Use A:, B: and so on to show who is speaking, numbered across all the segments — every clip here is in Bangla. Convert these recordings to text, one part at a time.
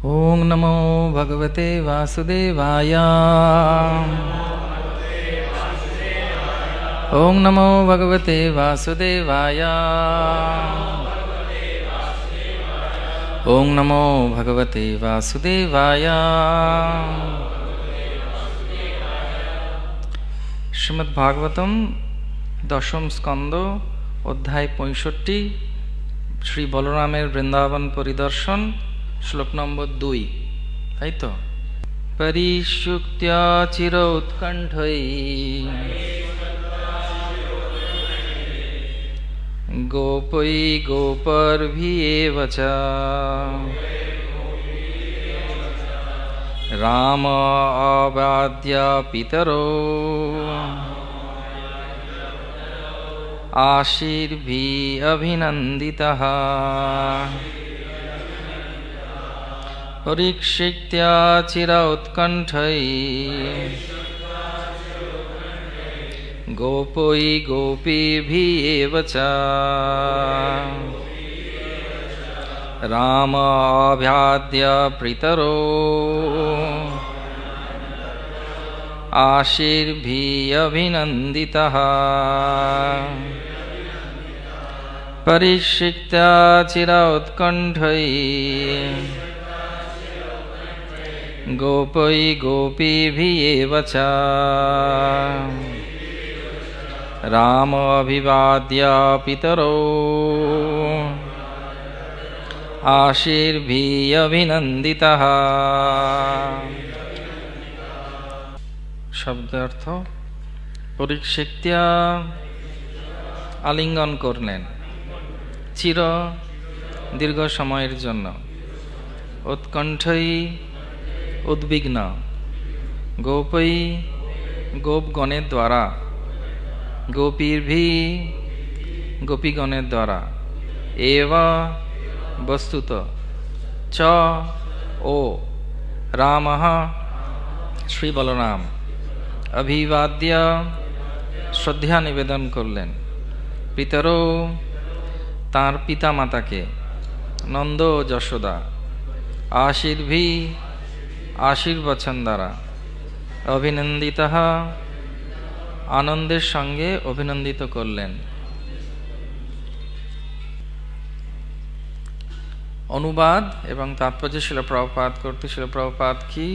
A: ओं नमो भगवते वासुदेवाय। ओं नमो भगवते वासुदेवाय। ओं नमो भगवते वासुदेवाय। श्रीमद्भागवतम दशम स्कंद अध्याय 65 श्री बलरामेर वृंदावन परिदर्शन श्लोक नम्बर 2 ताई तो परिशुक्त्या चिरोत्कण्ठै गोपै गोपर्भिरेव च राम आवाद्य पितरो आशीर्भिः अभिनन्दितः परीक्षित्या चिरोत्कण्ठै गोपै गोपीभिरेव च राम आवाद्य पितरो आशीर्भिः अभिनन्दितः परिक्षित्या चिरोत्कण्ठै गोपै गोपीभिरेव च राम अभिवाद्य पितरो आशीर्भिः अभिनन्दितः। शब्दार्थ परीक्षित्या आलिंगन करलेन चिर दीर्घ समयेर जन्य उत्कण्ठै उद्विग्न गोपै गोपगणेर द्वारा गोपीर्भिः गोपीगणेर द्वारा एव वस्तुत च ओ रामः श्री बलराम अभिवाद्य श्रद्धा निवेदन करलेन पितरो तार पिता माता के नंद यशोदा आशीर्भिः आशीर्वचन द्वारा अभिनंदितः आनंदेर संगे अभिनंदित करलेन। अनुवाद एवं तात्पर्य शिल प्रभुपाद कर्तृक शिल प्रभुपाद की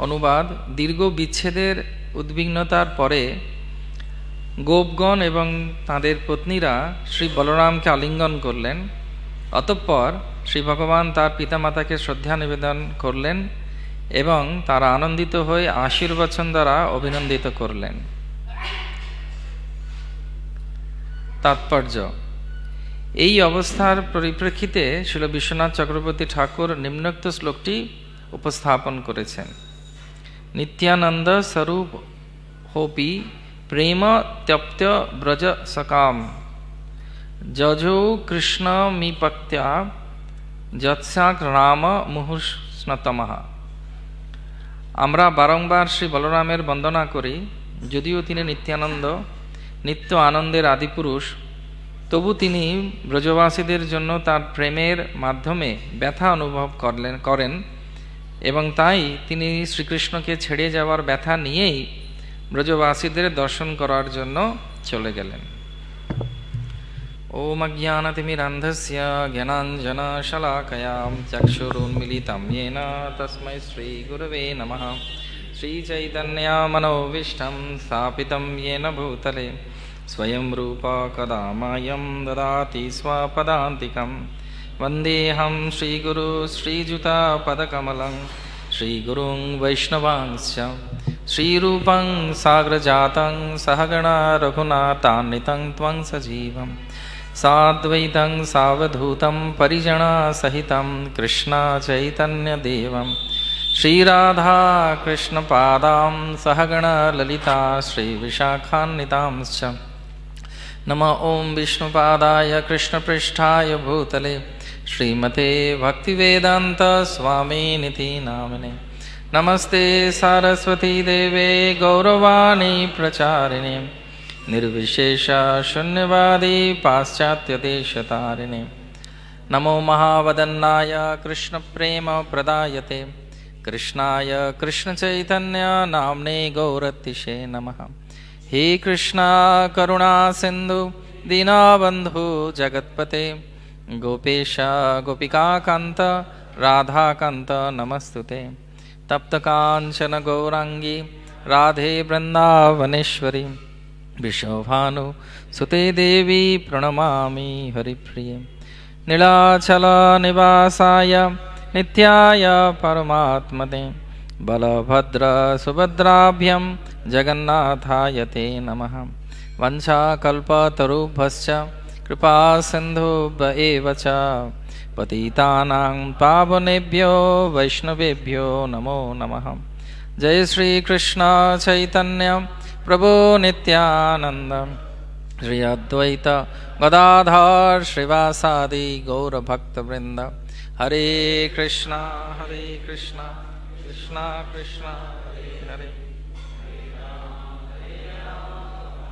A: अनुवाद दीर्घ विच्छेदेर उद्विग्नतार परे गोपगण एवं तादेर पत्नीरा श्री बलराम के आलिंगन करलेन। अतःपर श्री भगवान तार पितामाता के श्रद्धा निवेदन करलेन एवं तारा आनंदित हये आशीर्वचन द्वारा अभिनंदित करलेन। तात्पर्य এই অবস্থার পরিপ্রেক্ষিতে শ্রীল বিশ্বনাথ চক্রবর্তী ঠাকুর নিম্নোক্ত শ্লোকটি উপস্থাপন করেছেন। নিত্যানন্দ স্বরূপ হোপি প্রেম তপ্ত ব্রজ সকাম যজো কৃষ্ণ মিপত্যা যৎসাক রাম মুহুষ্ণতমঃ। আমরা বারংবার শ্রী বলরামের বন্দনা করি, যদিও তিনি নিত্যানন্দ নিত্য আনন্দের আদিপুরুষ, তবু তিনি ব্রজবাসীদের জন্য তার প্রেমের মাধ্যমে ব্যথা অনুভব করেন এবং তাই তিনি শ্রীকৃষ্ণকে ছেড়ে যাওয়ার ব্যথা নিয়েই ব্রজবাসীদের দর্শন করার জন্য চলে গেলেন। ওম অজ্ঞানতিমিরান্ধস্য জ্ঞানাঞ্জনশলাকয়া চক্ষুরুন্মিলিतं येन তস্मै শ্রীগুরবে নমঃ। শ্রীচৈতন্যমনোভীষ্টं स्थापितं येन भूतले स्वयं रूप कदा मायं ददाति स्वपदान्तिकं। वन्देऽहं श्रीगुरु श्रीयुतापदकमलं श्रीगुरुं वैष्णवांश्च श्रीरूपं साग्रजातं सहगणा रघुनाथान्वितं त्वं सजीवं साद्वैतं सावधूतं परिजनसहितं कृष्ण चैतन्यदेवं श्रीराधा कृष्णपादां सहगणा ललिता श्रीविशाखान्वितांश्च। नमः ओं विष्णुपादाय कृष्णपृष्ठाय भूतले श्रीमते भक्तिवेदांत स्वामिनिति नामिने। नमस्ते सारस्वती देवे गौरवाणी प्रचारिणे निर्विशेष शून्यवादी पाश्चात्यदेशतारिणे। नमो महावदन्नाय कृष्णप्रेमप्रदायते कृष्णाय कृष्णचैतन्य नाम्ने गौरतिशे नमः। हे कृष्णा करुणा सिन्धु दीनबन्धु जगत्पते गोपेश गोपिकान्त राधाकान्त नमस्तुते। तप्तकाञ्चन गौरांगी राधे वृन्दावनेश्वरी विश्वभानु सुते देवी प्रणमामि हरिप्रिये। नीलाचल निवासाय नित्याय परमात्मने बलभद्र सुभद्राभ्यां जगन्नाथाय ते नमः। वंशाकल्पतरुभ्यश्च कृपा सिन्धुभ्य एव च पतितानां पावनेभ्यो वैष्णवेभ्यो नमो नमः। जय श्री कृष्ण चैतन्य प्रभु नित्यानंद श्री अद्वैत गदाधर श्रीवासादि गौरभक्तवृंद। हरे कृष्णा कृष्णा कृष्णा हरे हरे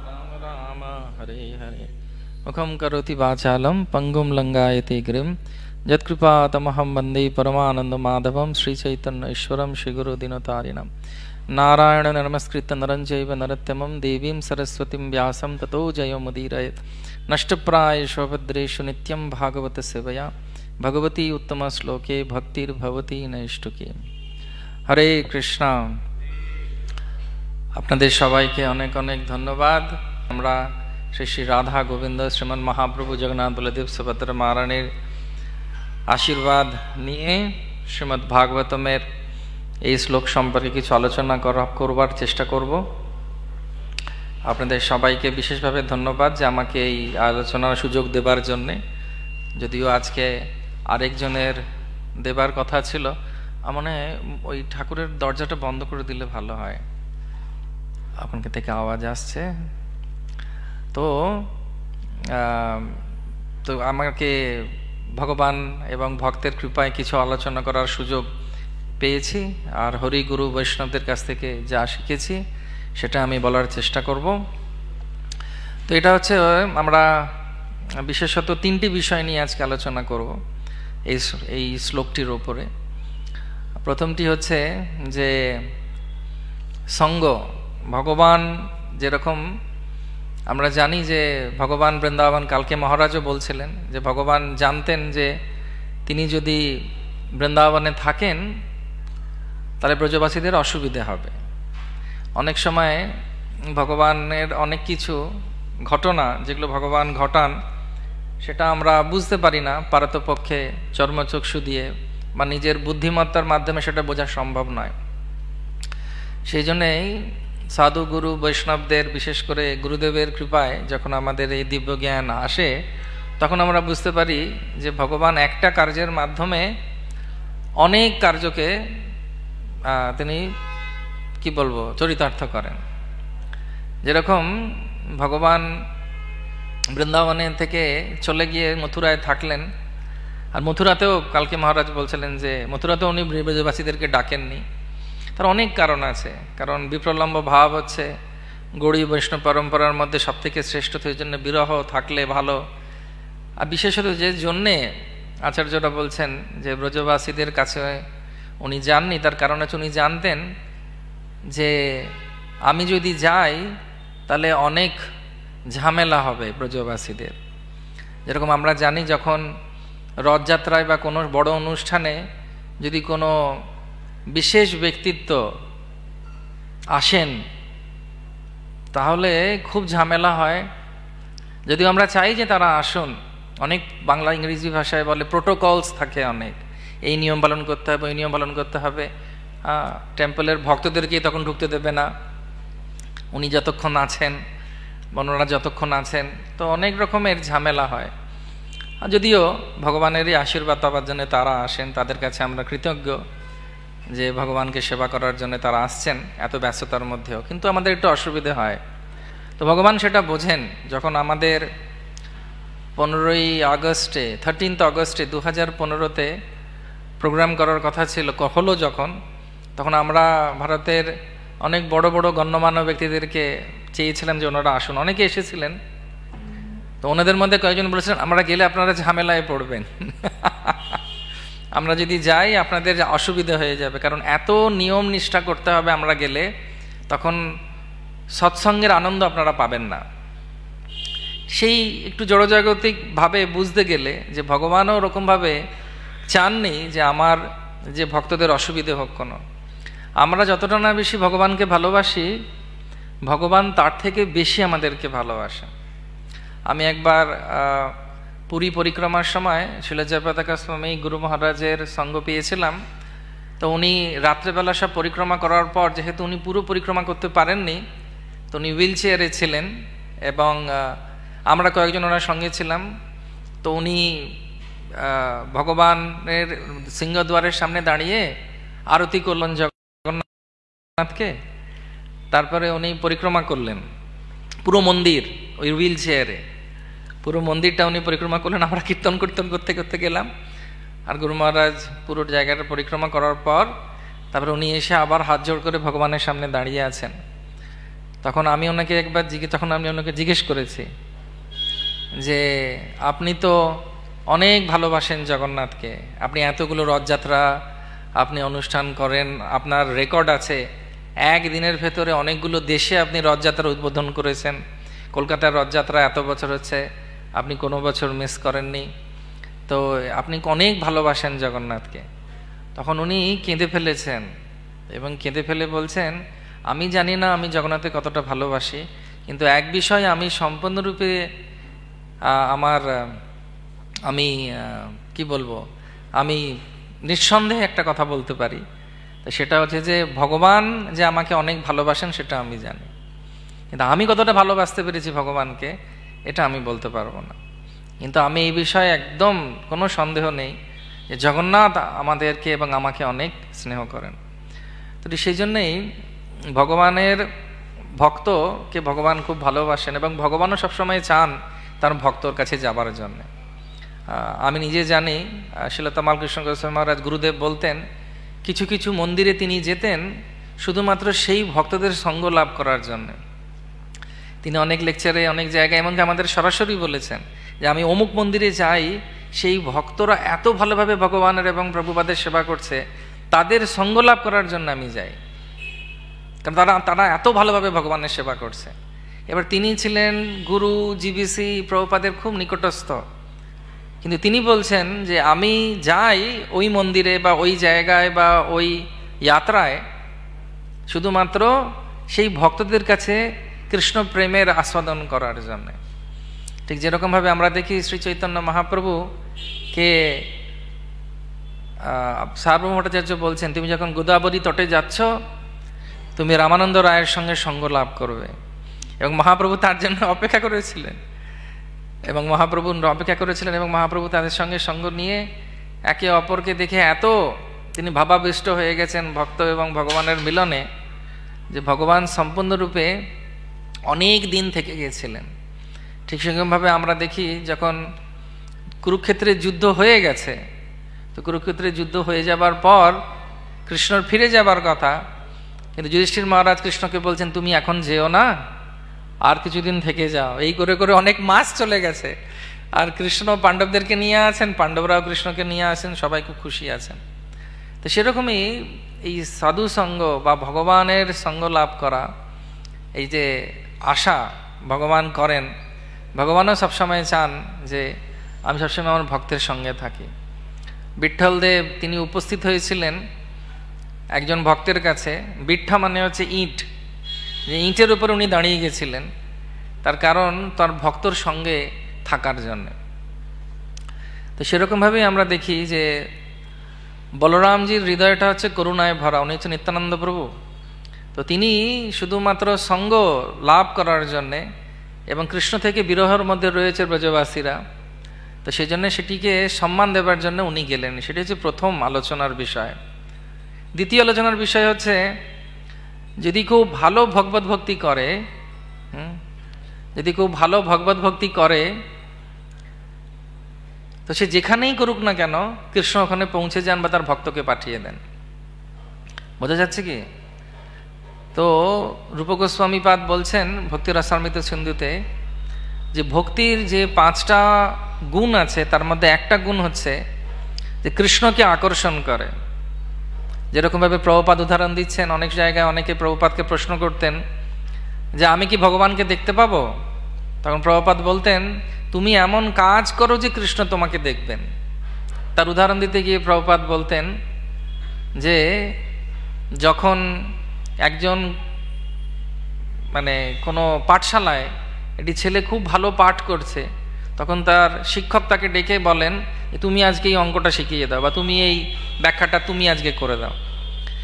A: राम राम हरे हरे। मुखं करोति वाचालं पंगुं लंघयते गिरिं यत्कृपातमहं वन्दे परमानन्दमाधवं श्रीचैतन्य ईश्वरं श्रीगुरुदिनतारिणं। नारायण नमस्कृत्य नरं चैव नरोत्तमं देवीं सरस्वतीं व्यासं ततो जयमुदीरयेत्। नष्टप्रायेषु भद्रेषु नित्यं भागवत सेवया भगवती उत्तमश्लोके भक्तिर्भवती नैष्ठुके। हरे कृष्णा। আপনাদের সবাইকে অনেক অনেক ধন্যবাদ। আমরা শ্রী শ্রী রাধা গোবিন্দ শ্রীমন মহাপ্রভু জগন্নাথ বলদেব সুভদ্রা মহারানীর আশীর্বাদ নিয়ে শ্রীমদ্ ভাগবতমের এই শ্লোক সম্পর্কে কিছু আলোচনা করবার চেষ্টা করব। আপনাদের সবাইকে বিশেষভাবে ধন্যবাদ যে আমাকে এই আলোচনার সুযোগ দেবার জন্যে। যদিও আজকে আরেকজনের দেবার কথা ছিল, আমার মনে হয় ওই ঠাকুরের দরজাটা বন্ধ করে দিলে ভালো হয়। আপনাকে থেকে আওয়াজ আসছে তো তো আমাকে ভগবান এবং ভক্তের কৃপায় কিছু আলোচনা করার সুযোগ পেয়েছি, আর হরি গুরু বৈষ্ণবদের কাছ থেকে যা শিখেছি সেটা আমি বলার চেষ্টা করব। তো এটা হচ্ছে আমরা বিশেষত তিনটি বিষয় নিয়ে আজকে আলোচনা করব এই শ্লোকটির ওপরে। প্রথমটি হচ্ছে যে সঙ্গ। ভগবান যেরকম আমরা জানি যে ভগবান বৃন্দাবন, কালকে মহারাজও বলছিলেন যে ভগবান জানতেন যে তিনি যদি বৃন্দাবনে থাকেন তাহলে ব্রজবাসীদের অসুবিধে হবে। অনেক সময় ভগবানের অনেক কিছু ঘটনা যেগুলো ভগবান ঘটান সেটা আমরা বুঝতে পারি না পারতপক্ষে চর্মচক্ষু দিয়ে বা নিজের বুদ্ধিমত্তার মাধ্যমে সেটা বোঝা সম্ভব নয়। সেই জন্যেই সাধু গুরু বৈষ্ণবদের বিশেষ করে গুরুদেবের কৃপায় যখন আমাদের এই দিব্য জ্ঞান আসে তখন আমরা বুঝতে পারি যে ভগবান একটা কার্যের মাধ্যমে অনেক কার্যকে তিনি কি বলবো চরিতার্থ করেন। যেরকম ভগবান বৃন্দাবনে থেকে চলে গিয়ে মথুরায় থাকলেন, আর মথুরাতেও কালকে মহারাজ বলছিলেন যে মথুরাতেও উনি ব্রজবাসীদেরকে ডাকেননি। তার অনেক কারণ আছে। কারণ বিপ্রলম্ব ভাব হচ্ছে গৌড়ী বৈষ্ণব পরম্পরার মধ্যে সব থেকে শ্রেষ্ঠ, সেই জন্য বিরহ থাকলে ভালো। আর বিশেষত যে জন্যে আচার্যরা বলছেন যে ব্রজবাসীদের কাছে উনি যাননি, তার কারণ হচ্ছে উনি জানতেন যে আমি যদি যাই তাহলে অনেক ঝামেলা হবে ব্রজবাসীদের। যেরকম আমরা জানি যখন রথযাত্রায় বা কোনো বড় অনুষ্ঠানে যদি কোনো বিশেষ ব্যক্তিত্ব আসেন তাহলে খুব ঝামেলা হয়। যদিও আমরা চাই যে তারা আসুন, অনেক বাংলা ইংরেজি ভাষায় বলে প্রোটোকলস থাকে অনেক, এই নিয়ম পালন করতে হবে ওই নিয়ম পালন করতে হবে। টেম্পলের ভক্তদেরকেই তখন ঢুকতে দেবে না উনি যতক্ষণ আছেন, বর্ণনা যতক্ষণ আছেন, তো অনেক রকমের ঝামেলা হয়। যদিও ভগবানেরই আশীর্বাদ পাওয়ার জন্য তারা আসেন, তাদের কাছে আমরা কৃতজ্ঞ যে ভগবানকে সেবা করার জন্য তারা আসছেন এত ব্যস্ততার মধ্যেও। কিন্তু আমাদের একটু অসুবিধে হয়, তো ভগবান সেটা বোঝেন। যখন আমাদের 13ই আগস্টে 13 আগস্টে 2015-তে প্রোগ্রাম করার কথা ছিল, হলো যখন, তখন আমরা ভারতের অনেক বড় বড় গণ্যমান্য ব্যক্তিদেরকে চেয়েছিলাম যে ওনারা আসুন। অনেকে এসেছিলেন, তো ওনাদের মধ্যে কয়েকজন বলেছিলেন আমরা গেলে আপনারা ঝামেলায় পড়বেন, আমরা যদি যাই আপনাদের অসুবিধা হয়ে যাবে, কারণ এত নিয়ম নিষ্ঠা করতে হবে আমরা গেলে, তখন সৎসঙ্গের আনন্দ আপনারা পাবেন না। সেই একটু জড়জাগতিকভাবে বুঝতে গেলে যে ভগবানও ওরকমভাবে চাননি যে আমার যে ভক্তদের অসুবিধে হোক কোনো। আমরা যতটা না বেশি ভগবানকে ভালোবাসি, ভগবান তার থেকে বেশি আমাদেরকে ভালোবাসে। আমি একবার পুরী পরিক্রমার সময় শিল জয়প্রতাকা স্বামী গুরু মহারাজের সঙ্গ পেয়েছিলাম। তো উনি রাত্রেবেলা সব পরিক্রমা করার পর, যেহেতু উনি পুরো পরিক্রমা করতে পারেননি, তো উনি হুইল চেয়ারে ছিলেন এবং আমরা কয়েকজন ওনার সঙ্গে ছিলাম। তো উনি ভগবানের সিংহদ্বারের সামনে দাঁড়িয়ে আরতি করলেন জগন্নাথকে, তারপরে উনি পরিক্রমা করলেন পুরো মন্দির, ওই হুইল চেয়ারে পুরো মন্দিরটা উনি পরিক্রমা করলেন। আমরা কীর্তন করতে করতে গেলাম, আর গুরু মহারাজ পুরো জায়গাটা পরিক্রমা করার পর তারপরে উনি এসে আবার হাত জোড় করে ভগবানের সামনে দাঁড়িয়ে আছেন। তখন আমি ওনাকে জিজ্ঞেস করেছি যে আপনি তো অনেক ভালোবাসেন জগন্নাথকে, আপনি এতগুলো রথযাত্রা আপনি অনুষ্ঠান করেন, আপনার রেকর্ড আছে, একদিনের ভেতরে অনেকগুলো দেশে আপনি রথযাত্রা উদ্বোধন করেছেন, কলকাতার রথযাত্রা এত বছর হচ্ছে, আপনি কোনো বছর মিস করেননি, তো আপনি অনেক ভালোবাসেন জগন্নাথকে। তখন উনি কেঁদে ফেলেছেন এবং কেঁদে ফেলে বলছেন, আমি জানি না আমি জগন্নাথকে কতটা ভালোবাসি, কিন্তু এক বিষয় আমি সম্পূর্ণরূপে আমি কি বলবো, আমি নিঃসন্দেহে একটা কথা বলতে পারি, তো সেটা হচ্ছে যে ভগবান যে আমাকে অনেক ভালোবাসেন সেটা আমি জানি, কিন্তু আমি কতটা ভালোবাসতে পেরেছি ভগবানকে এটা আমি বলতে পারবো না। কিন্তু আমি এই বিষয়ে একদম কোনো সন্দেহ নেই যে জগন্নাথ আমাদেরকে এবং আমাকে অনেক স্নেহ করেন। তো সেই জন্যেই ভগবানের ভক্তকে ভগবান খুব ভালোবাসেন এবং ভগবানও সবসময় চান তার ভক্তর কাছে যাবার জন্য। আমি নিজে জানি শিল তামাল কৃষ্ণ গোস্বামী মহারাজ গুরুদেব বলতেন, কিছু কিছু মন্দিরে তিনি যেতেন শুধুমাত্র সেই ভক্তদের সঙ্গ লাভ করার জন্য। তিনি অনেক লেকচারে অনেক জায়গায় এমনকি আমাদের সরাসরি বলেছেন যে আমি অমুক মন্দিরে যাই, সেই ভক্তরা এত ভালোভাবে ভগবানের এবং প্রভুপাদের সেবা করছে, তাদের সঙ্গ লাভ করার জন্য আমি যাই, কারণ তারা এত ভালোভাবে ভগবানের সেবা করছে। এবার তিনি ছিলেন গুরু জিবিসি প্রভুপাদের খুব নিকটস্থ, কিন্তু তিনি বলছেন যে আমি যাই ওই মন্দিরে বা ওই জায়গায় বা ওই যাত্রায় শুধুমাত্র সেই ভক্তদের কাছে কৃষ্ণ প্রেমের আস্বাদন করার জন্য। ঠিক যেরকমভাবে আমরা দেখি শ্রী চৈতন্য মহাপ্রভুকে সার্বভৌম ভট্টাচার্য বলছেন, তুমি যখন গোদাবরী তটে যাচ্ছ তুমি রামানন্দ রায়ের সঙ্গে সঙ্গ লাভ করবে, এবং মহাপ্রভু তার জন্য অপেক্ষা করেছিলেন এবং মহাপ্রভু তাদের সঙ্গে সঙ্গ নিয়ে একে অপরকে দেখে এত তিনি ভাবাবিষ্ট হয়ে গেছেন ভক্ত এবং ভগবানের মিলনে, যে ভগবান সম্পূর্ণরূপে অনেক দিন থেকে গিয়েছিলেন। ঠিক সেরকমভাবে আমরা দেখি যখন কুরুক্ষেত্রের যুদ্ধ হয়ে গেছে, তো কুরুক্ষেত্রের যুদ্ধ হয়ে যাবার পর কৃষ্ণর ফিরে যাবার কথা, কিন্তু যুধিষ্ঠির মহারাজ কৃষ্ণকে বলছেন তুমি এখন যেও না, আর কিছুদিন থেকে যাও। এই করে করে অনেক মাস চলে গেছে, আর কৃষ্ণ পাণ্ডবদেরকে নিয়ে আছেন, পাণ্ডবরাও কৃষ্ণকে নিয়ে আছেন, সবাই খুব খুশি আছেন। তো সেরকমই এই সাধু সঙ্গ বা ভগবানের সঙ্গ লাভ করা, এই যে আশা ভগবান করেন, ভগবানও সবসময় চান যে আমি সবসময় আমার ভক্তের সঙ্গে থাকি। বিঠ্ঠলদেব তিনি উপস্থিত হয়েছিলেন একজন ভক্তের কাছে। বিঠ্ঠা মানে হচ্ছে ইট, যে ইটের উপর উনি দাঁড়িয়ে গেছিলেন, তার কারণ তার ভক্তর সঙ্গে থাকার জন্য। তো সেরকমভাবেই আমরা দেখি যে বলরামজির হৃদয়টা হচ্ছে করুণায় ভরা, উনি হচ্ছে নিত্যানন্দ প্রভু। তো তিনি শুধুমাত্র সঙ্গ লাভ করার জন্যে, এবং কৃষ্ণ থেকে বিরহের মধ্যে রয়েছে ব্রজবাসীরা, তো সেই জন্য সেটিকে সম্মান দেবার জন্য উনি গেলেন। সেটি হচ্ছে প্রথম আলোচনার বিষয়। দ্বিতীয় আলোচনার বিষয় হচ্ছে যদি খুব ভালো ভগবত ভক্তি করে, তো সে যেখানেই করুক না কেন কৃষ্ণ ওখানে পৌঁছে যান বা তার ভক্তকে পাঠিয়ে দেন। বোঝা যাচ্ছে কি? তো রূপ গোস্বামী পাদ বলছেন ভক্তি রসামৃত সিন্ধুতে যে ভক্তির যে 5টা গুণ আছে তার মধ্যে একটা গুণ হচ্ছে যে কৃষ্ণকে আকর্ষণ করে। যেরকমভাবে প্রভুপাদ উদাহরণ দিচ্ছেন, অনেক জায়গায় অনেকে প্রভুপাদকে প্রশ্ন করতেন যে আমি কি ভগবানকে দেখতে পাবো? তখন প্রভুপাদ বলতেন তুমি এমন কাজ করো যে কৃষ্ণ তোমাকে দেখবেন। তার উদাহরণ দিতে গিয়ে প্রভুপাদ বলতেন যে যখন একজন মানে কোনো পাঠশালায় একটি ছেলে খুব ভালো পাঠ করছে, তখন তার শিক্ষক তাকে ডেকে বলেন তুমি আজকে এই অঙ্কটা শিখিয়ে দাও, বা তুমি এই ব্যাখ্যাটা তুমি আজকে করে দাও।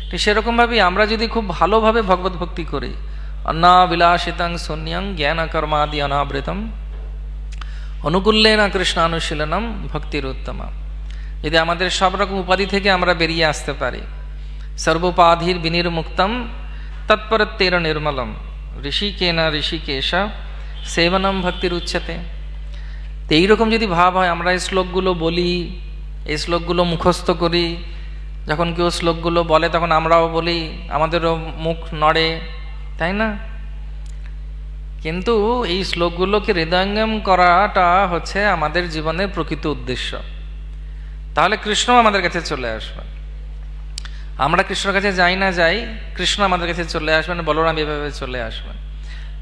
A: ঠিক সেরকমভাবেই আমরা যদি খুব ভালোভাবে ভগবত ভক্তি করি, অন্নাবিলাসিতং শূন্যং জ্ঞান কর্মাদি অনাবৃতম অনুকূল্যেন কৃষ্ণানুশীলনম ভক্তির উত্তমা, যদি আমাদের সব রকম উপাধি থেকে আমরা বেরিয়ে আসতে পারি, সর্বোপাধির বিনির্মুক্তম তৎপরত্বের নির্মলম ঋষিকেন ঋষিকেশ সেবনম ভক্তির উচ্চতে। তো এইরকম যদি ভাব হয়, আমরা এই শ্লোকগুলো বলি, এই শ্লোকগুলো মুখস্থ করি, যখন কেউ শ্লোকগুলো বলে তখন আমরাও বলি, আমাদেরও মুখ নড়ে, তাই না? কিন্তু এই শ্লোকগুলোকে হৃদয়ঙ্গম করাটা হচ্ছে আমাদের জীবনের প্রকৃত উদ্দেশ্য। তাহলে কৃষ্ণ আমাদের কাছে চলে আসবেন। আমরা কৃষ্ণের কাছে যাই না যাই, কৃষ্ণ আমাদের কাছে চলে আসবেন, বলরাম এভাবে চলে আসবেন।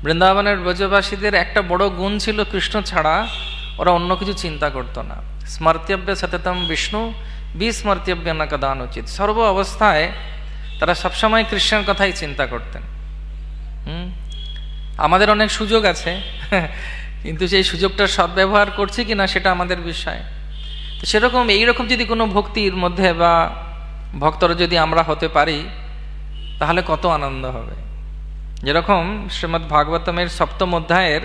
A: বৃন্দাবনের ব্রজবাসীদের একটা বড় গুণ ছিল, কৃষ্ণ ছাড়া ওরা অন্য কিছু চিন্তা করতো না। স্মর্তব্য সততম বিষ্ণু বিস্মর্তব্য না কদানুচিত। সর্ব অবস্থায় তারা সবসময় কৃষ্ণের কথাই চিন্তা করতেন। আমাদের অনেক সুযোগ আছে, কিন্তু সেই সুযোগটার সদ্ব্যবহার করছি কিনা সেটা আমাদের বিষয়। তো সেরকম এইরকম যদি কোনো ভক্তির মধ্যে বা ভক্তরা যদি আমরা হতে পারি, তাহলে কত আনন্দ হবে। যেরকম শ্রীমদ্ ভাগবতমের 7ম অধ্যায়ের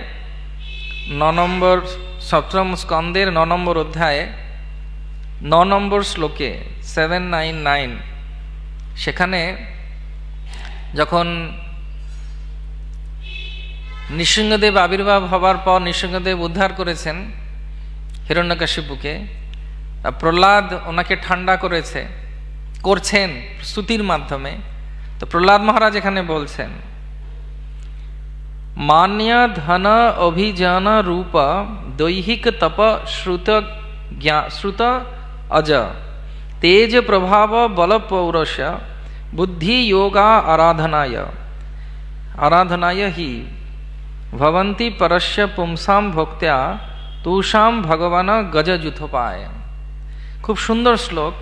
A: 7ম স্কন্দের 9 নম্বর অধ্যায়ে 9 নম্বর শ্লোকে 799 সেখানে যখন নৃসিংহদেব আবির্ভাব হবার পর নৃসিংহদেব উদ্ধার করেছেন হিরণ্যকশিপুকে, প্রহ্লাদ ওনাকে ঠান্ডা করছেন স্তুতির মাধ্যমে। তো প্রহ্লাদ মহারাজ এখানে বলছেন মান্য ধন অভিযান রূপ দৈহিক তপ শ্রুত অজ তেজ প্রভাব বল পৌরষ বুদ্ধি যোগা আরাধনায় হি ভবন্তি পরস্য পুংসাম ভক্ত্যা তুষাম ভগবান গজযুথোপায়। খুব সুন্দর শ্লোক।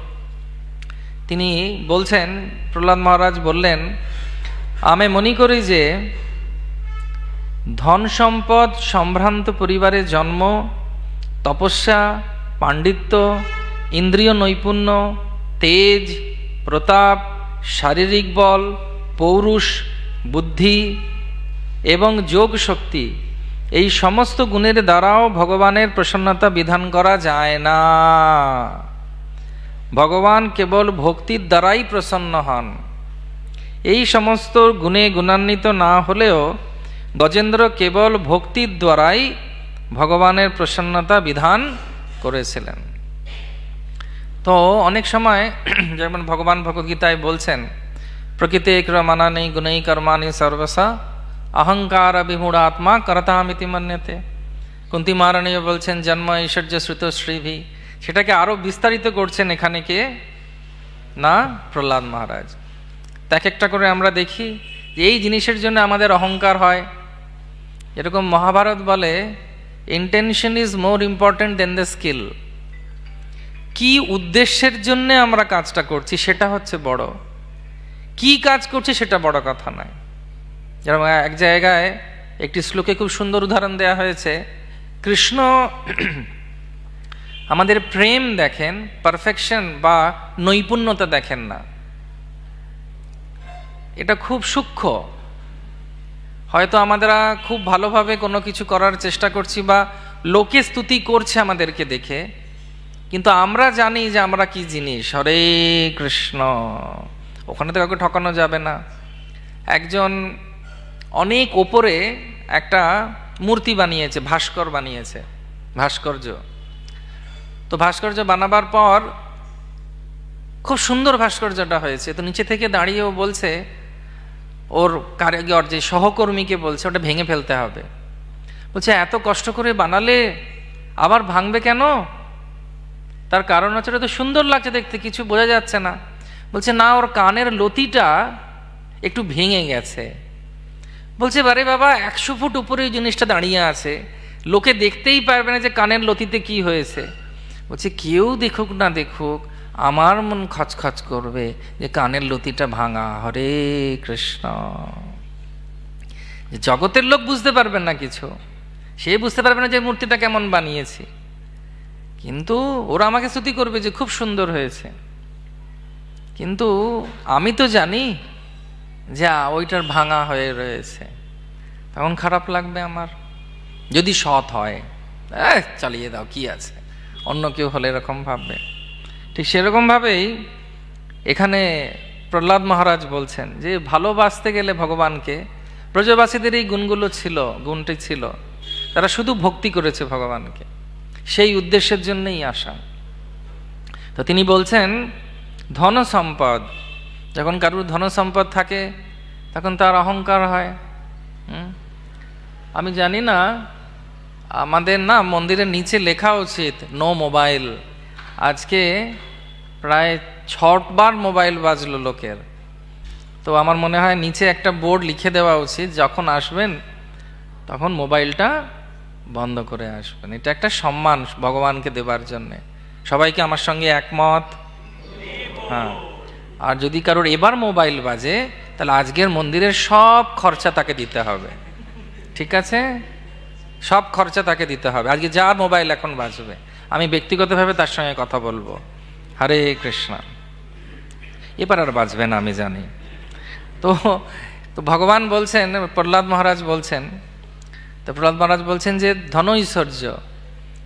A: তিনি বলছেন, প্রহ্লাদ মহারাজ বললেন, আমি মনে করি যে ধন সম্পদ সম্ভ্রান্ত পরিবারে জন্ম, তপস্যা, পাণ্ডিত্য, ইন্দ্রিয় নৈপুণ্য, তেজ, প্রতাপ, শারীরিক বল, পৌরুষ, বুদ্ধি এবং যোগ শক্তি, এই সমস্ত গুণের দ্বারাও ভগবানের প্রসন্নতা বিধান করা যায় না। ভগবান কেবল ভক্তির দ্বারাই প্রসন্ন হন। এই সমস্ত গুণে গুণান্বিত না হলেও গজেন্দ্র কেবল ভক্তির দ্বারাই ভগবানের প্রসন্নতা বিধান করেছিলেন। তো অনেক সময় যেমন ভগবান ভগবদ্গীতায় বলছেন, প্রকৃতে ক্রমানানি গুণৈ কর্মাণি সর্বসা অহংকার বিমূঢ়াত্মা করতামিতি মন্যতে। কুন্তী মহারানীও বলছেন জন্ম ঐশ্বর্য শ্রুত শ্রীভি। সেটাকে আরো বিস্তারিত করছেন এখানে কে না, প্রহ্লাদ মহারাজ। এক একটা করে আমরা দেখি যে এই জিনিসের জন্য আমাদের অহংকার হয়। এরকম মহাভারত বলে intention is more important than the skill. কি উদ্দেশ্যের জন্য আমরা কাজটা করছি সেটা হচ্ছে বড়, কি কাজ করছি সেটা বড় কথা নয়। যেরকম এক জায়গায় একটি শ্লোকে খুব সুন্দর উদাহরণ দেয়া হয়েছে, কৃষ্ণ আমাদের প্রেম দেখেন, পারফেকশন বা নৈপুণ্যতা দেখেন না। এটা খুব সূক্ষ্ম। হয়তো আমরা খুব ভালোভাবে কোনো কিছু করার চেষ্টা করছি বা লোকে স্তুতি করছে আমাদেরকে দেখে, কিন্তু আমরা জানি যে আমরা কি জিনিস। হরে কৃষ্ণ, ওখানে তো কাউকে ঠকানো যাবে না। একজন অনেক ওপরে একটা মূর্তি বানিয়েছে, ভাস্কর বানিয়েছে, ভাস্কর্য। তো ভাস্কর্য বানাবার পর খুব সুন্দর ভাস্কর্যটা হয়েছে। তো নিচে থেকে দাঁড়িয়েও বলছে, ওর কারিগর যে সহকর্মীকে বলছে ওটা ভেঙে ফেলতে হবে। বলছে এত কষ্ট করে বানালে আবার ভাঙবে কেন? তার কারণ হচ্ছে এটা তো সুন্দর লাগছে দেখতে, কিছু বোঝা যাচ্ছে না। বলছে না, ওর কানের লতিটা একটু ভেঙে গেছে। বলছে বারে বাবা, 100 ফুট উপরে এই জিনিসটা দাঁড়িয়ে আছে, লোকে দেখতেই পারবে না যে কানের লতিতে কি হয়েছে। বলছে কেউ দেখুক না দেখুক, আমার মন খচখচ করবে যে কানের লতিটা ভাঙা। হরে কৃষ্ণ। জগতের লোক বুঝতে পারবেন না কিছু, সে বুঝতে পারবে না যে মূর্তিটা কেমন বানিয়েছি, কিন্তু ওরা আমাকে স্তুতি করবে যে খুব সুন্দর হয়েছে। কিন্তু আমি তো জানি যে ওইটার ভাঙা হয়ে রয়েছে, তখন খারাপ লাগবে আমার। যদি সৎ হয়, চালিয়ে দাও, কি আছে, অন্য কেউ হলে এরকম ভাববে। ঠিক সেরকম ভাবেই এখানে প্রহ্লাদ মহারাজ বলছেন যে ভালোবাসতে গেলে ভগবানকে, ব্রজবাসীদের এই গুণটি ছিল, তারা শুধু ভক্তি করেছে ভগবানকে, সেই উদ্দেশ্যের জন্যই আসা। তো তিনি বলছেন ধন সম্পদ, যখন কারুর ধন সম্পদ থাকে তখন তার অহংকার হয়। আমি জানি না, আমাদের না মন্দিরের নিচে লেখা উচিত নো মোবাইল। আজকে প্রায় 6 বার মোবাইল বাজলো লোকের। তো আমার মনে হয় নিচে একটা বোর্ড লিখে দেওয়া উচিত, যখন আসবেন তখন মোবাইলটা বন্ধ করে আসবেন। এটা একটা সম্মান ভগবানকে দেবার জন্যে। সবাইকে আমার সঙ্গে একমত? হ্যাঁ। আর যদি কারোর এবার মোবাইল বাজে, তাহলে আজকের মন্দিরের সব খরচা তাকে দিতে হবে, ঠিক আছে? সব খরচা তাকে দিতে হবে, আজকে যার মোবাইল এখন বাজবে। আমি ব্যক্তিগতভাবে তার সঙ্গে কথা বলবো। হরে কৃষ্ণ। এবার আর বাজবে না, আমি জানি। তো ভগবান বলছেন, প্রহ্লাদ মহারাজ বলছেন, তো প্রহ্লাদ মহারাজ বলছেন যে ধন ঐশ্বর্য,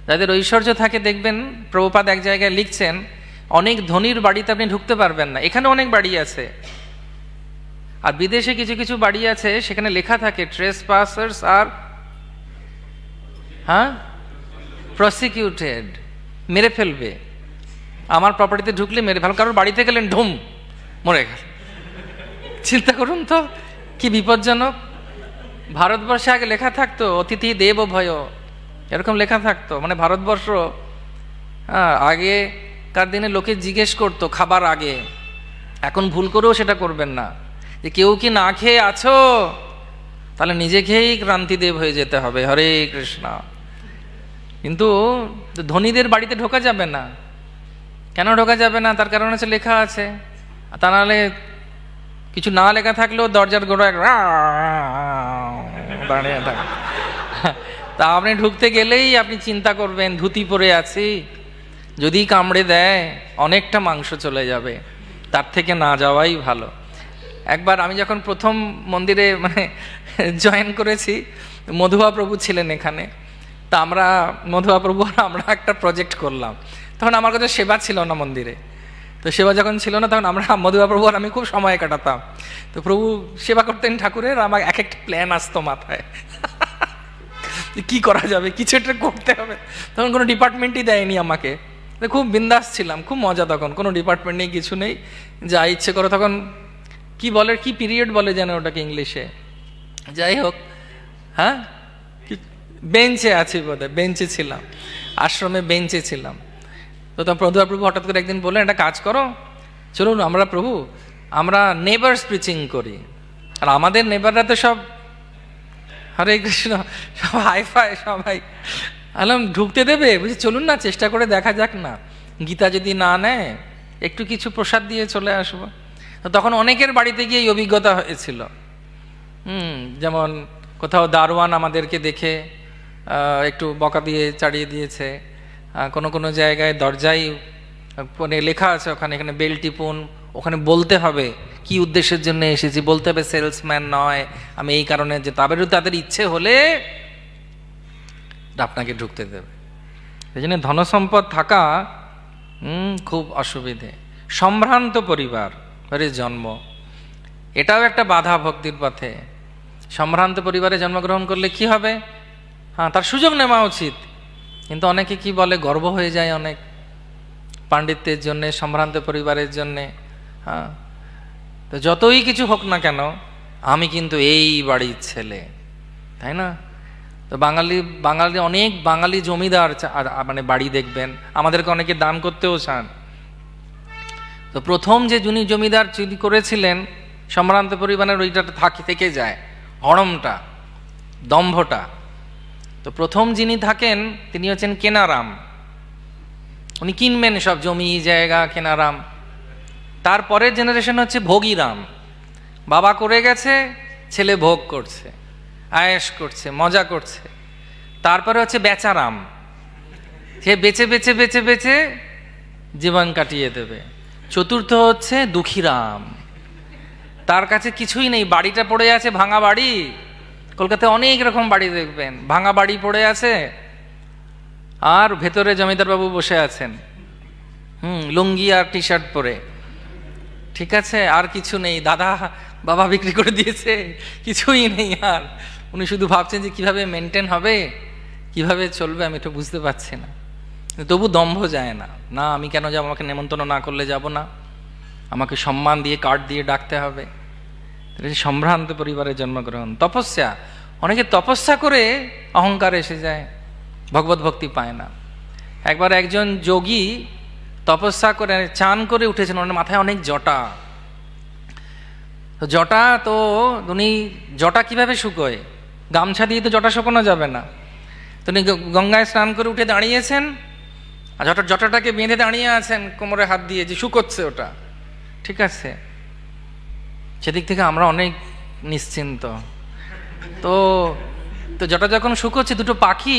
A: যাদের ঐশ্বর্য থাকে, দেখবেন প্রভুপাদ এক জায়গায় লিখছেন অনেক ধনীর বাড়িতে আপনি ঢুকতে পারবেন না। এখানে অনেক বাড়ি আছে, আর বিদেশে কিছু কিছু বাড়ি আছে, সেখানে লেখা থাকে ট্রেসপাসার্স আর প্রসিকিউটেড, মেরে ফেলবে। আমার প্রপার্টিতে ঢুকলে মেরে ফেল, কারোর বাড়িতে গেলেন ঢুম, মরে গেল। চিন্তা করুন তো কি বিপজ্জনক। ভারতবর্ষে আগে লেখা থাকতো অতিথি দেব ভয়, এরকম লেখা থাকতো। মানে ভারতবর্ষ আগেকার দিনে লোকে জিজ্ঞেস করতো খাবার আগে, এখন ভুল করেও সেটা করবেন না, যে কেউ কি না খেয়ে আছো, তাহলে নিজে খেয়েই ক্রান্তিদেব হয়ে যেতে হবে। হরে কৃষ্ণ। কিন্তু ধনীদের বাড়িতে ঢোকা যাবে না। কেন ঢোকা যাবে না? তার কারণ হচ্ছে লেখা আছে। তা নাহলে কিছু না লেখা থাকলেও দরজার গোড়ায় দাঁড়িয়ে থাকে। তা আপনি ঢুকতে গেলেই আপনি চিন্তা করবেন ধুতি পরে আছি, যদি কামড়ে দেয় অনেকটা মাংস চলে যাবে, তার থেকে না যাওয়াই ভালো। একবার আমি যখন প্রথম মন্দিরে জয়েন করেছি, মধুয়া প্রভু ছিলেন এখানে। তা আমরা মধুয়া প্রভু আর আমরা একটা প্রজেক্ট করলাম। তখন আমার কাছে সেবা ছিল না মন্দিরে। তো সেবা যখন ছিল না, তখন আমরা মধুয়া প্রভু আর আমি খুব সময় কাটাতাম। তো প্রভু সেবা করতেন ঠাকুরের, আমার এক একটা প্ল্যান আসতো মাথায়, কি করা যাবে, কিছু একটা করতে হবে। তখন কোনো ডিপার্টমেন্টই দেয়নি আমাকে, খুব বিন্দাস ছিলাম, খুব মজা। তখন কোনো ডিপার্টমেন্ট নেই, কিছু নেই, যা ইচ্ছে করো। তখন কি বলে, কি পিরিয়ড বলে যেন ওটাকে ইংলিশে, যাই হোক, হ্যাঁ বেঞ্চে আছি বোধহয়, বেঞ্চে ছিলাম, আশ্রমে বেঞ্চে ছিলাম। তো তখন প্রভু হঠাৎ করে একদিন বললেন, একটা কাজ করো, চলুন আমরা প্রভু আমরা নেবার্স প্রিচিং করি। আর আমাদের নেবাররা তো সব হরে কৃষ্ণ, সব হাইফাই, সবাই আলাম ঢুকতে দেবে? বুঝি চলুন না, চেষ্টা করে দেখা যাক না, গীতা যদি না নেয় একটু কিছু প্রসাদ দিয়ে চলে আসবো। তো তখন অনেকের বাড়িতে গিয়ে এই অভিজ্ঞতা হয়েছিল। যেমন কোথাও দারোয়ান আমাদেরকে দেখে একটু বকা দিয়ে চাড়িয়ে দিয়েছে, কোনো কোনো জায়গায় দরজায় লেখা আছে ওখানে, এখানে বেল টিপুন, ওখানে বলতে হবে কি উদ্দেশ্যের জন্য এসেছি, বলতে হবে সেলসম্যান নয়, আমি এই কারণে, যে তাদের ইচ্ছে হলে আপনাকে ঢুকতে দেবে। এই জন্য ধনসম্পদ থাকা খুব অসুবিধে। সম্ভ্রান্ত পরিবার জন্ম, এটাও একটা বাধা ভক্তির পথে। সম্ভ্রান্ত পরিবারে জন্মগ্রহণ করলে কি হবে? তার সুযোগ নেওয়া উচিত, কিন্তু অনেকে কি বলে, গর্ব হয়ে যায় অনেক পাণ্ডিত্যের জন্যে, সম্ভ্রান্ত পরিবারের জন্যে। তো যতই কিছু হোক না কেন, আমি কিন্তু এই বাড়ির ছেলে, তাই না? তো বাঙালি অনেক বাঙালি জমিদার মানে বাড়ি দেখবেন, আমাদেরকে অনেকে দান করতেও চান। তো প্রথম যে যিনি জমিদার চুরি করেছিলেন সম্ভ্রান্ত পরিবারের, ওইটা থেকে যায় হড়মটা, দম্ভটা। তো প্রথম যিনি থাকেন তিনি হচ্ছেন কেনারাম, উনি কিনবেন সব জমি জায়গা, কেনারাম। তারপরের জেনারেশন হচ্ছে ভোগীরাম, বাবা করে গেছে, ছেলে ভোগ করছে, আয়েশ করছে, মজা করছে। তারপরে হচ্ছে বেচারাম, সে বেচে বেচে বেচে বেচে জীবন কাটিয়ে দেবে। চতুর্থ হচ্ছে দুঃখীরাম, তার কাছে কিছুই নেই, বাড়িটা পড়ে আছে, ভাঙা বাড়ি। কলকাতায় অনেক রকম বাড়ি দেখবেন, ভাঙা বাড়ি পড়ে আছে, আর ভেতরে জমিদার বাবু বসে আছেন, লুঙ্গি আর টি শার্ট পরে, ঠিক আছে, আর কিছু নেই, দাদা বাবা বিক্রি করে দিয়েছে, কিছুই নেই। আর উনি শুধু ভাবছেন যে কিভাবে মেনটেন হবে, কিভাবে চলবে, আমি তো বুঝতে পারছি না। তবু দম্ভ যায় না, না আমি কেন যাবো, আমাকে নেমন্তন্ন না করলে যাব না, আমাকে সম্মান দিয়ে কার্ড দিয়ে ডাকতে হবে। সম্ভ্রান্ত পরিবারে জন্মগ্রহণ। তপস্যা, অনেকে তপস্যা করে অহংকার এসে যায়, ভগবত ভক্তি পায় না। একবার একজন যোগী তপস্যা করে চান করে উঠেছেন, ওনার মাথায় অনেক জটা। তো জটা, তো উনি জটা কিভাবে শুকোয়, গামছা দিয়ে তো জটা শুকোনো যাবে না। তো উনি গঙ্গায় স্নান করে উঠে দাঁড়িয়েছেন, আর জটাটাকে বেঁধে দাঁড়িয়ে আছেন কোমরে হাত দিয়ে, যে শুকোচ্ছে ওটা, ঠিক আছে। সেদিক থেকে আমরা অনেক নিশ্চিন্ত। তো তো জটা যখন শুকোচ্ছে, দুটো পাখি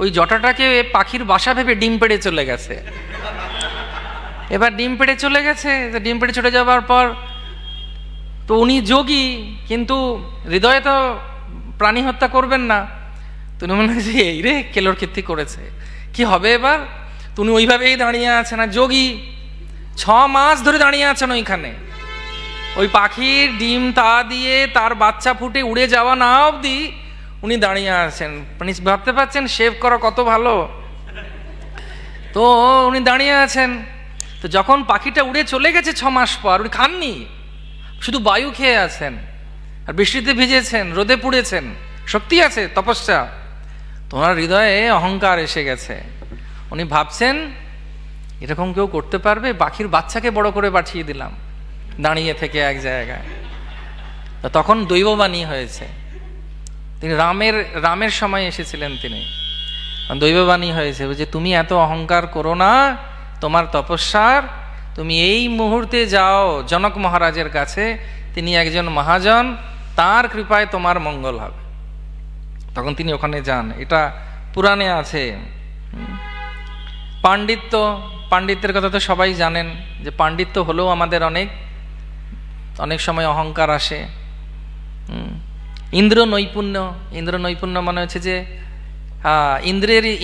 A: ওই জটাটাকে পাখির বাসা ভেবে ডিম পেড়ে চলে গেছে। এবার ডিম পেড়ে চলে গেছে, ডিম পেড়ে চলে যাওয়ার পর তো উনি যোগী, কিন্তু হৃদয়ে তো প্রাণী হত্যা করবেন না। তো উনি মনে হয়েছে এই রে কেলোর কীর্তি করেছে, কি হবে এবার। তো উনি ওইভাবেই দাঁড়িয়ে আছেন, আর যোগী 6 মাস ধরে দাঁড়িয়ে আছেন ওইখানে, ওই পাখির ডিম তা দিয়ে তার বাচ্চা ফুটে উড়ে যাওয়া না অবধি উনি দাঁড়িয়ে আছেন। মানে ভাবতে পারছেন শেভ করা কত ভালো। তো উনি দাঁড়িয়ে আছেন। তো যখন পাখিটা উড়ে চলে গেছে 6 মাস পর, উনি খাননি, শুধু বায়ু খেয়ে আছেন, আর বৃষ্টিতে ভিজেছেন, রোদে পুড়েছেন, শক্তি আছে, তপস্যা। তোমার হৃদয়ে অহংকার এসে গেছে। উনি ভাবছেন এরকম কেউ করতে পারবে, পাখির বাচ্চাকে বড় করে পাঠিয়ে দিলাম দাঁড়িয়ে থেকে এক জায়গায়। তখন দৈববাণী হয়েছে, তিনি রামের সময় এসেছিলেন, তিনি দৈববাণী হয়েছে যে তুমি এত অহংকার করো না, তোমার তপস্যার, তুমি এই মুহূর্তে যাও জনক মহারাজের কাছে, তিনি একজন মহাজন, তার কৃপায় তোমার মঙ্গল হবে। তখন তিনি ওখানে যান, এটা পুরাণে আছে। পাণ্ডিত্যের কথা তো সবাই জানেন, যে পাণ্ডিত্য হলেও আমাদের অনেক সময় অহংকার আসে। ইন্দ্র নৈপুণ্য মানে হচ্ছে যে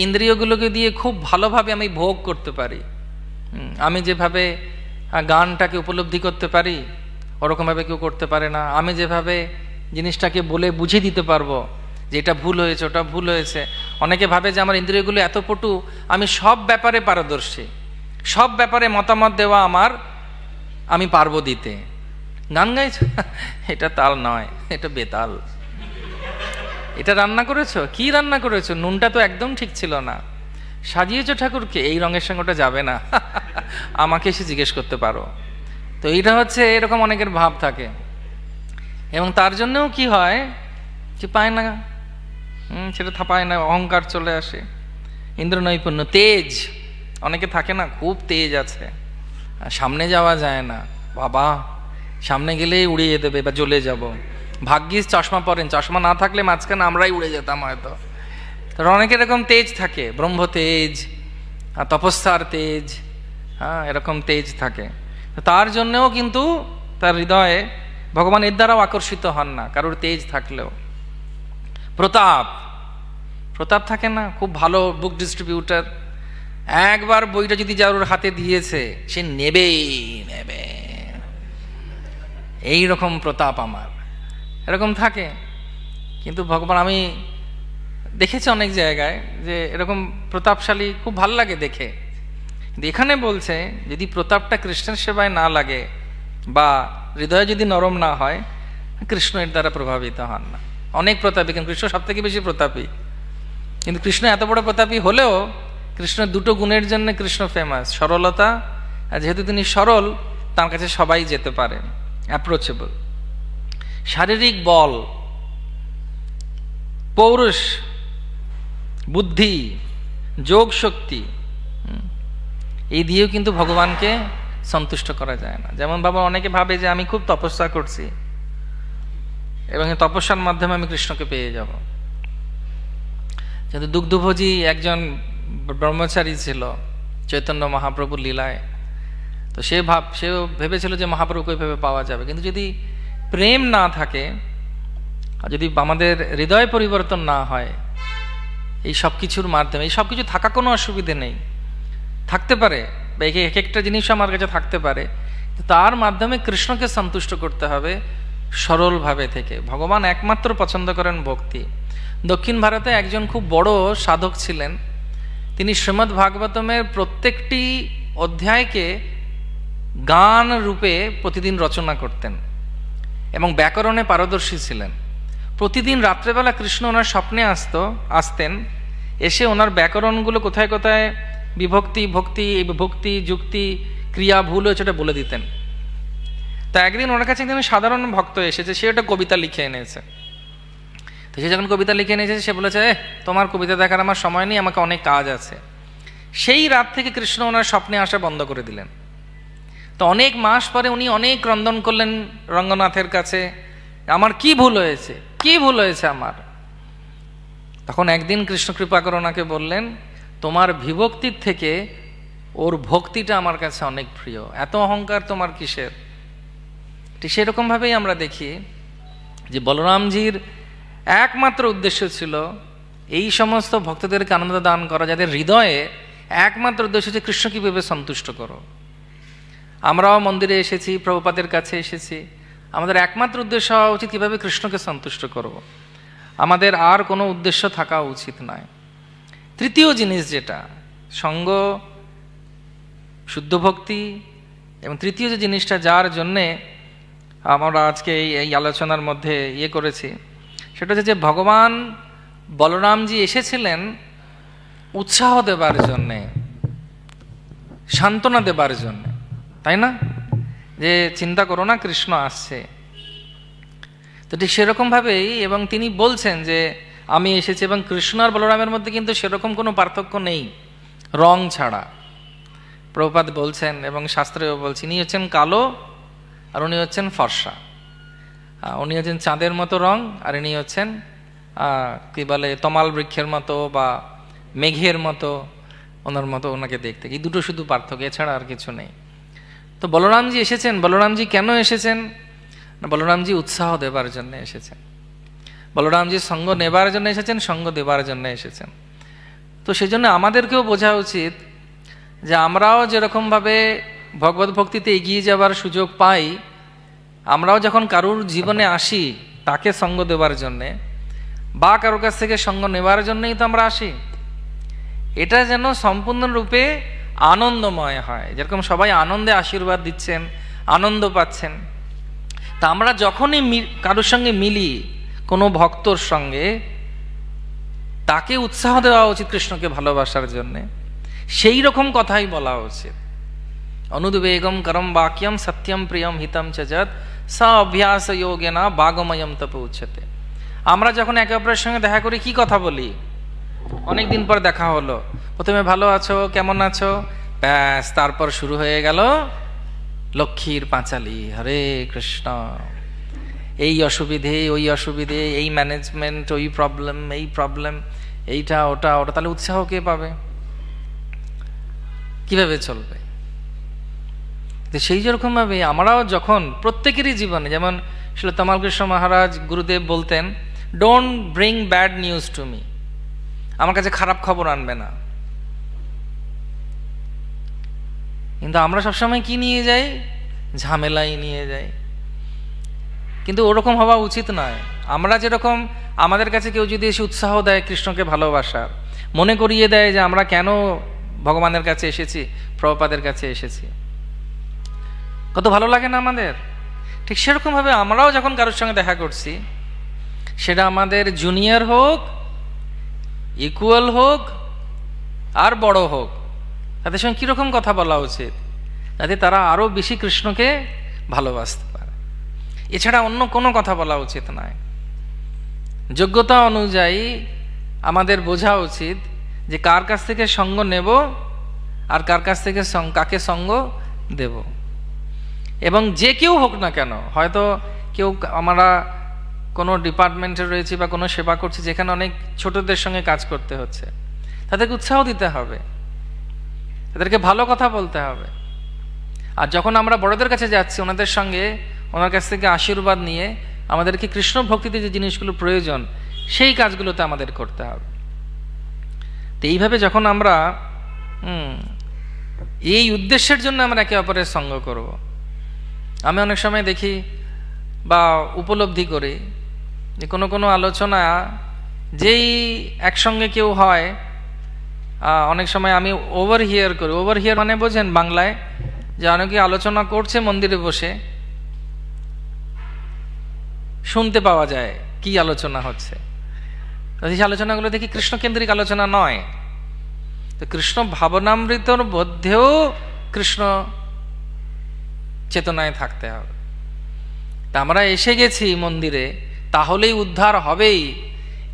A: ইন্দ্রিয়গুলোকে দিয়ে খুব ভালোভাবে আমি ভোগ করতে পারি। আমি যেভাবে গানটাকে উপলব্ধি করতে পারি ওরকমভাবে কেউ করতে পারে না। আমি যেভাবে জিনিসটাকে বলে বুঝিয়ে দিতে পারবো যে এটা ভুল হয়েছে, ওটা ভুল হয়েছে। অনেকে ভাবে যে আমার ইন্দ্রিয়গুলো এত পটু, আমি সব ব্যাপারে পারদর্শী, সব ব্যাপারে মতামত দেওয়া আমি পারবো দিতে। গান গাইছ, এটা তাল নয়, এটা বেতাল। এটা রান্না করেছো, কি রান্না করেছো, নুনটা তো একদম ঠিক ছিল না, সাজিয়েছো ঠাকুরকে, এই রঙের সঙ্গে ওটা যাবে না, আমাকে এসে জিজ্ঞেস করতে পারো। তো এইটা হচ্ছে এরকম অনেকের ভাব থাকে, এবং তার জন্যও কি হয় যে পায় না, সেটা পায় না, অহংকার চলে আসে। ইন্দ্র নৈপুণ্য, তেজ, অনেকে থাকে না খুব তেজ আছে, সামনে যাওয়া যায় না, বাবা সামনে গেলেই উড়িয়ে দেবে বা জ্বলে যাব। ভাগ্যিস চশমা পরেন, চশমা না থাকলে মাঝখানে আমরাই উড়ে যেতাম হয়তো। তার অনেক এরকম তেজ থাকে, ব্রহ্ম তেজ, তপস্যার তেজ, এরকম তেজ থাকে। তার জন্যও কিন্তু তার হৃদয়ে ভগবান এর দ্বারাও আকর্ষিত হন না, কারোর তেজ থাকলেও। প্রতাপ থাকে না, খুব ভালো বুক ডিস্ট্রিবিউটার, একবার বইটা যদি যার হাতে দিয়েছে সে নেবেই নেবে, এই রকম প্রতাপ আমার, এরকম থাকে। কিন্তু ভগবান, আমি দেখেছি অনেক জায়গায় যে এরকম প্রতাপশালী খুব ভাল লাগে দেখে। এখানে বলছে যদি প্রতাপটা কৃষ্ণের সেবায় না লাগে বা হৃদয় যদি নরম না হয়, কৃষ্ণ এর দ্বারা প্রভাবিত হন না। অনেক প্রতাপী, কিন্তু কৃষ্ণ সব থেকে বেশি প্রতাপী, কিন্তু কৃষ্ণ এত বড় প্রতাপী হলেও কৃষ্ণের দুটো গুণের জন্য কৃষ্ণ ফেমাস, সরলতা, আর যেহেতু তিনি সরল তার কাছে সবাই যেতে পারে, অ্যাপ্রোচেবল। শারীরিক বল, পৌরুষ, বুদ্ধি, যোগ শক্তি, এই দিয়েও কিন্তু ভগবানকে সন্তুষ্ট করা যায় না। যেমন বাবা অনেকে ভাবে যে আমি খুব তপস্যা করছি এবং এই তপস্যার মাধ্যমে আমি কৃষ্ণকে পেয়ে যাব। কিন্তু দুগ্ধভোজী একজন ব্রহ্মচারী ছিল চৈতন্য মহাপ্রভুর লীলায়, তো সেও ভেবেছিল যে মহাপ্রভুকে ওইভাবে পাওয়া যাবে। কিন্তু যদি প্রেম না থাকে, আর যদি আমাদের হৃদয় পরিবর্তন না হয়, এই সব কিছুর মাধ্যমে, এই সব কিছু থাকা কোনো অসুবিধে নেই, থাকতে পারে, বা এক একটা জিনিস আমার কাছে থাকতে পারে, তার মাধ্যমে কৃষ্ণকে সন্তুষ্ট করতে হবে সরলভাবে থেকে। ভগবান একমাত্র পছন্দ করেন ভক্তি। দক্ষিণ ভারতে একজন খুব বড় সাধক ছিলেন, তিনি শ্রীমদ্ ভাগবতমের প্রত্যেকটি অধ্যায়কে গান রূপে প্রতিদিন রচনা করতেন এবং ব্যাকরণে পারদর্শী ছিলেন। প্রতিদিন রাত্রেবেলা কৃষ্ণ ওনার স্বপ্নে আসতেন, এসে ওনার ব্যাকরণগুলো কোথায় কোথায় বিভক্তি, ভক্তি, ভক্তি, যুক্তি, ক্রিয়া ভুল হয়েছে ওটা বলে দিতেন। তা একদিন ওনার কাছে একদিন সাধারণ ভক্ত এসেছে, সে একটা কবিতা লিখে এনেছে। তো সে যখন কবিতা লিখে এনেছে, সে বলেছে তোমার কবিতা দেখার আমার সময় নেই, আমাকে অনেক কাজ আছে। সেই রাত থেকে কৃষ্ণ ওনার স্বপ্নে আসা বন্ধ করে দিলেন। তো অনেক মাস পরে উনি অনেক ক্রন্দন করলেন রঙ্গনাথের কাছে, আমার কি ভুল হয়েছে, কি ভুল হয়েছে আমার। তখন একদিন কৃষ্ণ কৃপা করে ওনাকে বললেন, তোমার বিভক্তির থেকে ওর ভক্তিটা আমার কাছে অনেক প্রিয়, এত অহংকার তোমার কিসের। ঠিক সেরকম ভাবেই আমরা দেখি যে বলরামজির একমাত্র উদ্দেশ্য ছিল এই সমস্ত ভক্তদেরকে আনন্দ দান করা, যাদের হৃদয়ে একমাত্র উদ্দেশ্য হচ্ছে কৃষ্ণ কিভাবে সন্তুষ্ট করো। আমরাও মন্দিরে এসেছি, প্রভুপাদের কাছে এসেছি, আমাদের একমাত্র উদ্দেশ্য হওয়া উচিত কিভাবে কৃষ্ণকে সন্তুষ্ট করব, আমাদের আর কোনো উদ্দেশ্য থাকা উচিত নয়। তৃতীয় জিনিস যেটা সঙ্গ, শুদ্ধ ভক্তি, এবং তৃতীয় যে জিনিসটা যার জন্যে আমরা আজকে এই আলোচনার মধ্যে করেছি, সেটা হচ্ছে যে ভগবান বলরামজি এসেছিলেন উৎসাহ দেবার জন্যে, সান্ত্বনা দেবার জন্যে, তাই না? যে চিন্তা করো না, কৃষ্ণ আসছে। তো ঠিক সেরকম ভাবেই, এবং তিনি বলছেন যে আমি এসেছি, এবং কৃষ্ণ আর বলরামের মধ্যে কিন্তু সেরকম কোনো পার্থক্য নেই রং ছাড়া। প্রভুপাদ বলছেন এবং শাস্ত্রেও বলছেন, ইনি হচ্ছেন কালো আর উনি হচ্ছেন ফর্সা, উনি হচ্ছেন চাঁদের মতো রং আর ইনি হচ্ছেন কি বলে তমাল বৃক্ষের মতো বা মেঘের মতো, ওনার মতো ওনাকে দেখতে। এই দুটো শুধু পার্থক্য, এছাড়া আর কিছু নেই। তো বলরামজি এসেছেন, বলরামজি কেন এসেছেন? বলরামজি উৎসাহ দেবার জন্য এসেছেন, বলরামজি সঙ্গ নেবার জন্য এসেছেন, সঙ্গ দেবার জন্য এসেছেন। তো সেজন্য আমাদেরকেও বোঝা উচিত যে আমরাও যেরকমভাবে ভগবত ভক্তিতে এগিয়ে যাবার সুযোগ পাই, আমরাও যখন কারুর জীবনে আসি তাকে সঙ্গ দেবার জন্যে বা কারোর কাছ থেকে সঙ্গ নেবার জন্যই তো আমরা আসি। এটা যেন সম্পূর্ণরূপে আনন্দময় হয়, যেরকম সবাই আনন্দে আশীর্বাদ দিচ্ছেন, আনন্দ পাচ্ছেন। তা আমরা যখনই কারোর সঙ্গে মিলি, কোনো ভক্তর সঙ্গে, তাকে উৎসাহ দেওয়া উচিত কৃষ্ণকে ভালোবাসার জন্যে, সেই রকম কথাই বলা উচিত। অনুদ্বেগম করম বাক্যম সত্যম প্রিয়ম হিতম চ যৎ স অভ্যাস যোগেনা বাগময়ম তপ উচ্যতে। আমরা যখন একে অপরের সঙ্গে দেখা করি কি কথা বলি? অনেকদিন পর দেখা হলো, প্রথমে ভালো আছো, কেমন আছো, ব্যাস, তারপর শুরু হয়ে গেল লক্ষ্মীর পাঁচালী, হরে কৃষ্ণ, এই অসুবিধে, ওই অসুবিধে, এই ম্যানেজমেন্ট, ওই প্রবলেম, এই প্রবলেম, এইটা ওটা ওটা। তাহলে উৎসাহ কে পাবে? কিভাবে চলবে? সেই যেরকম ভাবে আমরাও যখন প্রত্যেকেরই জীবনে, যেমন শ্রী তমাল কৃষ্ণ মহারাজ গুরুদেব বলতেন, don't bring bad news to me, আমার কাছে খারাপ খবর আনবে না। কিন্তু আমরা সবসময় কি নিয়ে যাই? ঝামেলাই নিয়ে যাই। কিন্তু ওরকম হওয়া উচিত নয়। আমরা যেরকম, আমাদের কাছে কেউ যদি এসে উৎসাহ দেয় কৃষ্ণকে ভালোবাসার, মনে করিয়ে দেয় যে আমরা কেন ভগবানের কাছে এসেছি, প্রভুপাদের কাছে এসেছি, কত ভালো লাগে না আমাদের? ঠিক সেরকমভাবে আমরাও যখন কারোর সঙ্গে দেখা করছি, সেটা আমাদের জুনিয়র হোক ইকুয়াল হোক আর বড় হোক, তাদের সঙ্গে কীরকম কথা বলা উচিত যাতে তারা আরও বেশি কৃষ্ণকে ভালোবাসতে পারে। এছাড়া অন্য কোনো কথা বলা উচিত নয়। যোগ্যতা অনুযায়ী আমাদের বোঝা উচিত যে কার কাছ থেকে সঙ্গ নেব আর কার কাছ থেকে কাকে সঙ্গ দেব। এবং যে কেউ হোক না কেন, হয়তো কেউ, আমরা কোনো ডিপার্টমেন্টে রয়েছি বা কোনো সেবা করছি যেখানে অনেক ছোটদের সঙ্গে কাজ করতে হচ্ছে, তাদেরকে উৎসাহ দিতে হবে, তাদেরকে ভালো কথা বলতে হবে। আর যখন আমরা বড়দের কাছে যাচ্ছি, ওনাদের সঙ্গে, ওনার কাছ থেকে আশীর্বাদ নিয়ে আমাদেরকে কৃষ্ণ ভক্তিতে যে জিনিসগুলো প্রয়োজন সেই কাজগুলোতে আমাদের করতে হবে। তো এইভাবে যখন আমরা এই উদ্দেশ্যের জন্য আমরা একে অপরের সঙ্গ করব। আমি অনেক সময় দেখি বা উপলব্ধি করি যে কোনো কোনো আলোচনা যেই একসঙ্গে কেউ হয়, অনেক সময় আমি ওভারহিয়ার করি। ওভারহিয়ার মানে বোঝেন বাংলায়, যে অনেকে আলোচনা করছে মন্দিরে বসে, শুনতে পাওয়া যায় কি আলোচনা হচ্ছে। সেই আলোচনাগুলো দেখি কৃষ্ণকেন্দ্রিক আলোচনা নয়। তো কৃষ্ণ ভাবনামৃতর মধ্যেও কৃষ্ণ চেতনায় থাকতে হবে। তা আমরা এসে গেছি মন্দিরে, তাহলেই উদ্ধার হবেই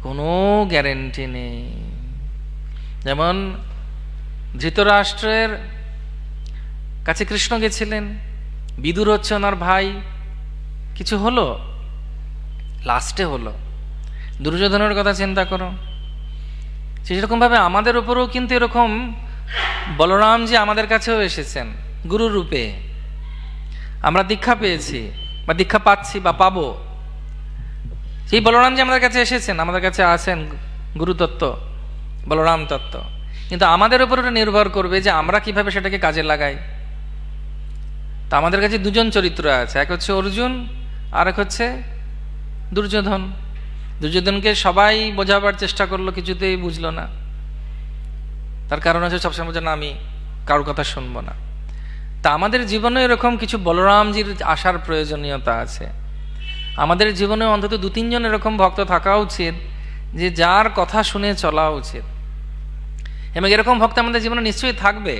A: কোনো গ্যারেন্টি নেই। যেমন ধৃতরাষ্ট্রের কাছে কৃষ্ণ গেছিলেন, বিদুর হচ্ছে ওনার ভাই, কিছু হলো, লাস্টে হলো। দুর্যোধনের কথা চিন্তা করো। সেরকমভাবে আমাদের উপরেও কিন্তু এরকম বলরামজি আমাদের কাছেও এসেছেন গুরু রূপে। আমরা দীক্ষা পেয়েছি বা দীক্ষা পাচ্ছি বা পাবো, সেই বলরামজি আমাদের কাছে এসেছেন, আমাদের কাছে আছেন গুরুতত্ত্ব, বলরাম তত্ত্ব। কিন্তু আমাদের উপর ওটা নির্ভর করবে যে আমরা কিভাবে সেটাকে কাজে লাগাই। তা আমাদের কাছে দুজন চরিত্র আছে, এক হচ্ছে অর্জুন আর এক হচ্ছে দুর্যোধন। দুর্যোধনকে সবাই বোঝাবার চেষ্টা করলো, কিছুতেই বুঝলো না। তার কারণ হচ্ছে সবসময় বলছে না, আমি কারোর কথা শুনবো না। তা আমাদের জীবনে এরকম কিছু বলরামজির আসার প্রয়োজনীয়তা আছে। আমাদের জীবনে অন্তত 2-3 জন এরকম ভক্ত থাকা উচিত যে যার কথা শুনে চলা উচিত। এবং এরকম ভক্ত আমাদের জীবনে নিশ্চয়ই থাকবে।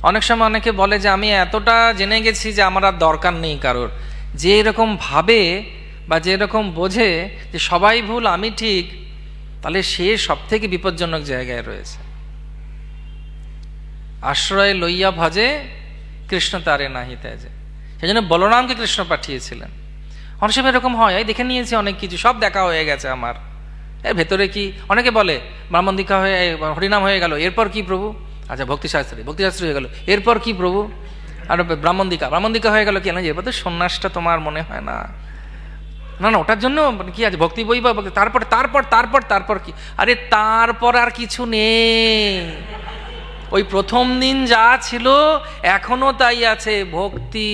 A: অনেক সময় অনেকে বলে যে আমি এতটা জেনে গেছি যে আমার আর দরকার নেই কারোর। যে এরকম ভাবে বা যে এরকম বোঝে যে সবাই ভুল আমি ঠিক, তাহলে সে সব থেকে বিপজ্জনক জায়গায় রয়েছে। আশ্রয় লইয়া ভজে কৃষ্ণ তারে নাহি ত্যাজে। সেই জন্য বলরামকে কৃষ্ণ পাঠিয়েছিলেন। অনেক সময় এরকম হয়, এই দেখে নিয়েছি অনেক কিছু, সব দেখা হয়ে গেছে আমার, এর ভেতরে কি। অনেকে বলে ব্রাহ্মণ দীক্ষা হয়ে হরিনাম হয়ে গেল, এরপর কি প্রভু? আচ্ছা ভক্তিশাস্ত্রী হয়ে গেল, এরপর কি প্রভু? আর ব্রাহ্মণ দীক্ষা হয়ে গেল কি না, এরপর তো সন্ন্যাসটা তোমার মনে হয় না। না না, ওটার জন্য কি আছে, ভক্তি বই বা তারপর তারপর তারপর তারপর কি? আরে তারপর আর কিছু নেই। ওই প্রথম দিন যা ছিল এখনো তাই আছে, ভক্তি।